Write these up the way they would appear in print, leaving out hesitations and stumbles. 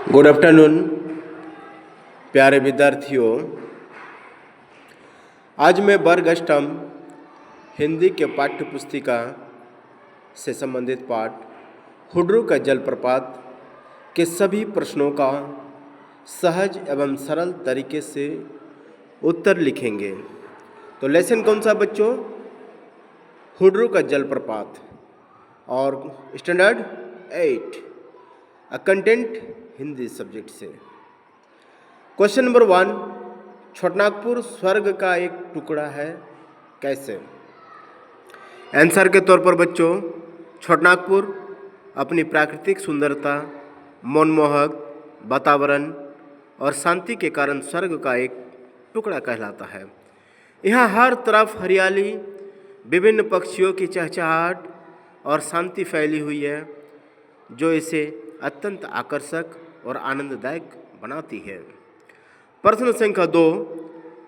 Good afternoon प्यारे विद्यार्थियों। आज मैं वर्ग अष्टम हिंदी के पाठ्य पुस्तिका से संबंधित पाठ हुड्रू का जलप्रपात के सभी प्रश्नों का सहज एवं सरल तरीके से उत्तर लिखेंगे। तो लेसन कौन सा बच्चों? हुड्रू का जलप्रपात और स्टैंडर्ड 8 कंटेंट हिंदी सब्जेक्ट से। क्वेश्चन नंबर 1, छोटनागपुर स्वर्ग का एक टुकड़ा है, कैसे? आंसर के तौर पर बच्चों, छोटनागपुर अपनी प्राकृतिक सुंदरता, मनमोहक वातावरण और शांति के कारण स्वर्ग का एक टुकड़ा कहलाता है। यहाँ हर तरफ हरियाली, विभिन्न पक्षियों की चहचहाहट और शांति फैली हुई है, जो इसे अत्यंत आकर्षक और आनंददायक बनाती है। प्रश्न संख्या 2,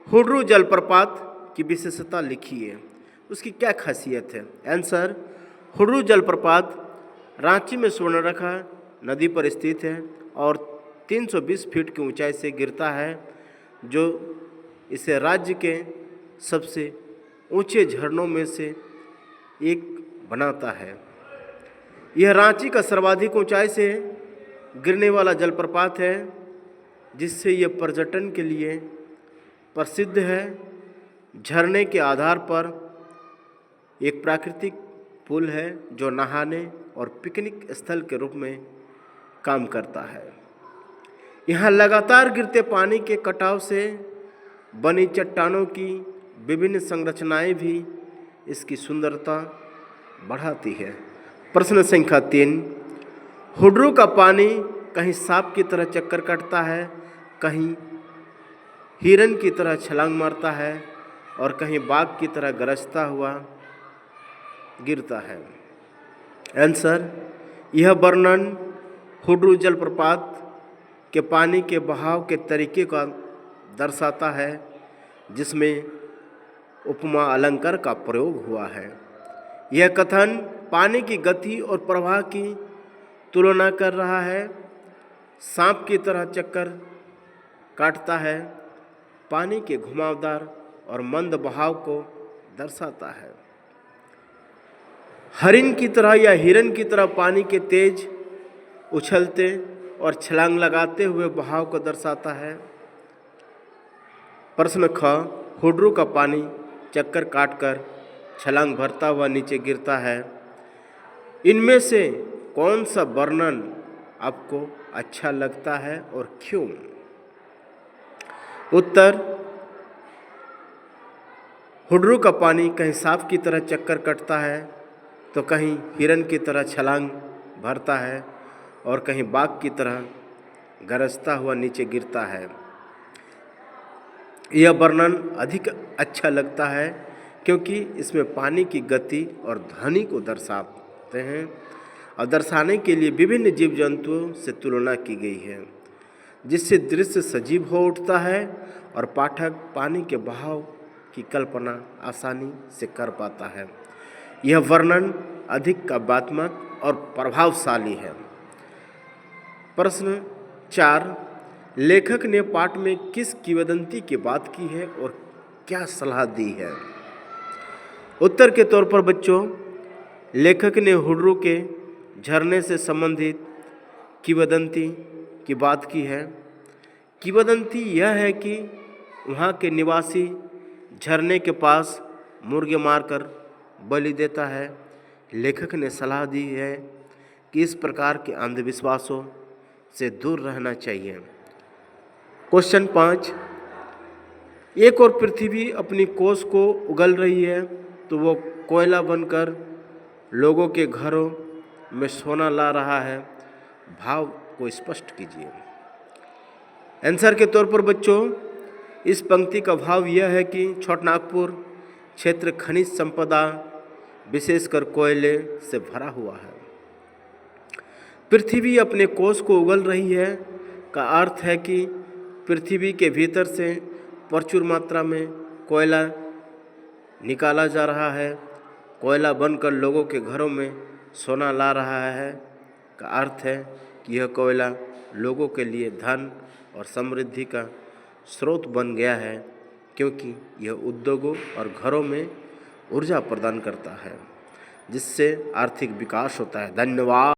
हुड्रू जलप्रपात की विशेषता लिखिए, उसकी क्या खासियत है? आंसर, हुड्रू जलप्रपात रांची में स्वर्णरेखा नदी पर स्थित है और 320 फीट की ऊंचाई से गिरता है, जो इसे राज्य के सबसे ऊंचे झरनों में से एक बनाता है। यह रांची का सर्वाधिक ऊंचाई से गिरने वाला जलप्रपात है, जिससे यह पर्यटन के लिए प्रसिद्ध है। झरने के आधार पर एक प्राकृतिक पुल है जो नहाने और पिकनिक स्थल के रूप में काम करता है। यहाँ लगातार गिरते पानी के कटाव से बनी चट्टानों की विभिन्न संरचनाएं भी इसकी सुंदरता बढ़ाती है। प्रश्न संख्या 3, हुड्रू का पानी कहीं सांप की तरह चक्कर काटता है, कहीं हिरन की तरह छलांग मारता है और कहीं बाघ की तरह गरजता हुआ गिरता है। आंसर, यह वर्णन हुड्रू जलप्रपात के पानी के बहाव के तरीके का दर्शाता है, जिसमें उपमा अलंकार का प्रयोग हुआ है। यह कथन पानी की गति और प्रवाह की तुलना कर रहा है। सांप की तरह चक्कर काटता है, पानी के घुमावदार और मंद बहाव को दर्शाता है। हरिण की तरह या हिरन की तरह पानी के तेज उछलते और छलांग लगाते हुए बहाव को दर्शाता है। प्रश्न ख, हुड्रू का पानी चक्कर काटकर छलांग भरता हुआ नीचे गिरता है। इनमें से कौन सा वर्णन आपको अच्छा लगता है और क्यों? उत्तर, हुड्रू का पानी कहीं सांप की तरह चक्कर काटता है, तो कहीं हिरन की तरह छलांग भरता है और कहीं बाघ की तरह गरजता हुआ नीचे गिरता है। यह वर्णन अधिक अच्छा लगता है क्योंकि इसमें पानी की गति और ध्वनि को दर्शाते हैं और दर्शाने के लिए विभिन्न जीव जंतुओं से तुलना की गई है, जिससे दृश्य सजीव हो उठता है और पाठक पानी के बहाव की कल्पना आसानी से कर पाता है। यह वर्णन अधिक काव्यात्मक और प्रभावशाली है। प्रश्न 4, लेखक ने पाठ में किस किंवदंती की बात की है और क्या सलाह दी है? उत्तर के तौर पर बच्चों, लेखक ने हुड्रू के झरने से संबंधित किंवदंती की बात की है। किंवदंती यह है कि वहाँ के निवासी झरने के पास मुर्गे मारकर बलि देता है। लेखक ने सलाह दी है कि इस प्रकार के अंधविश्वासों से दूर रहना चाहिए। क्वेश्चन 5, एक और पृथ्वी अपनी कोस को उगल रही है, तो वो कोयला बनकर लोगों के घरों में सोना ला रहा है। भाव को स्पष्ट कीजिए। आंसर के तौर पर बच्चों, इस पंक्ति का भाव यह है कि छोटनागपुर क्षेत्र खनिज संपदा विशेषकर कोयले से भरा हुआ है। पृथ्वी अपने कोस को उगल रही है का अर्थ है कि पृथ्वी के भीतर से प्रचुर मात्रा में कोयला निकाला जा रहा है। कोयला बनकर लोगों के घरों में सोना ला रहा है का अर्थ है कि यह कोयला लोगों के लिए धन और समृद्धि का स्रोत बन गया है, क्योंकि यह उद्योगों और घरों में ऊर्जा प्रदान करता है, जिससे आर्थिक विकास होता है। धन्यवाद।